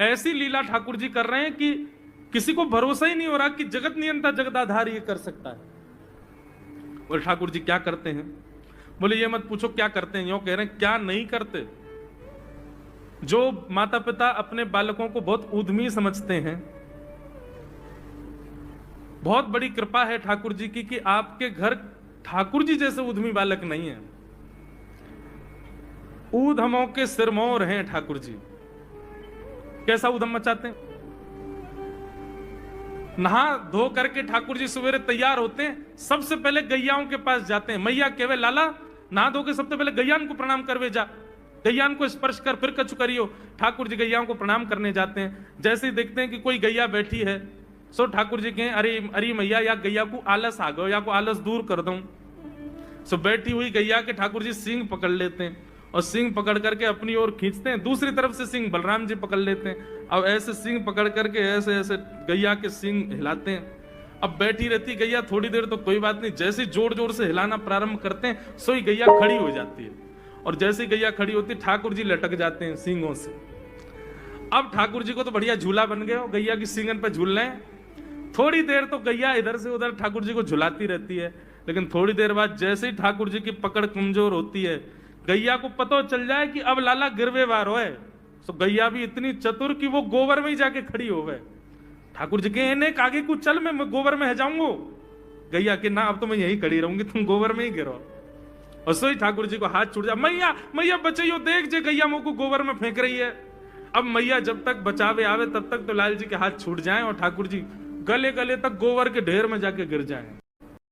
ऐसी लीला ठाकुर जी कर रहे हैं कि किसी को भरोसा ही नहीं हो रहा कि जगत नियंता जगदाधार ये कर सकता है। बोले ठाकुर जी क्या करते हैं? बोले ये मत पूछो क्या करते हैं, यूं कह रहे हैं क्या नहीं करते। जो माता पिता अपने बालकों को बहुत उद्यमी समझते हैं, बहुत बड़ी कृपा है ठाकुर जी की कि आपके घर ठाकुर जी जैसे उद्यमी बालक नहीं है। ऊधमों के सिरमौर हैं ठाकुर जी। कैसा उद्यम मचाते हैं? नहा धो करके ठाकुर जी सवेरे तैयार होते हैं, सबसे पहले गैयाओं के पास जाते हैं। मैया केवे लाला नहा धो के सबसे पहले गैयान को प्रणाम करवे जा, गैयान को स्पर्श कर फिर कछु करियो। ठाकुर जी गैयाओं को प्रणाम करने जाते हैं। जैसे ही देखते हैं कि कोई गैया बैठी है, सो ठाकुर जी कहें अरे अरे मैया या गैया को आलस आ गयो, या को आलस दूर कर दूं। सो बैठी हुई गैया के ठाकुर जी सींग पकड़ लेते हैं और सींग पकड़ करके अपनी ओर खींचते हैं। दूसरी तरफ से सींग बलराम जी पकड़ लेते हैं। अब ऐसे सींग पकड़ करके ऐसे ऐसे गैया के सींग हिलाते हैं। अब बैठी रहती गैया थोड़ी देर तो कोई बात नहीं, जैसे जोर जोर से हिलाना प्रारंभ करते हैं सोई गैया खड़ी हो जाती है। और जैसे गैया खड़ी होती ठाकुर जी लटक जाते हैं सींगों से। अब ठाकुर जी को तो बढ़िया झूला बन गया, गैया की सींगन पे झूल रहे हैं। थोड़ी देर तो गैया इधर से उधर ठाकुर जी को झुलाती रहती है, लेकिन थोड़ी देर बाद जैसे ही ठाकुर जी की पकड़ कमजोर होती है, गैया को पता चल जाए कि अब लाला गिरवे वार है, तो गैया भी इतनी चतुर कि वो गोबर में ही जाके खड़ी हो गए। ठाकुर जी के इन्हें आगे कुछ चल, मैं गोबर में जाऊंगा। गैया के ना अब तो मैं यही खड़ी रहूंगी, तुम गोबर में ही गिरो। और सोई ठाकुर जी को हाथ छूट जा, मैया मैया बचाइयो, देख जे गैया मुंह को गोबर में फेंक रही है। अब मैया जब तक बचावे आवे तब तक तो लाल जी के हाथ छूट जाएं और ठाकुर जी गले गले तक गोबर के ढेर में जाके गिर जाएं।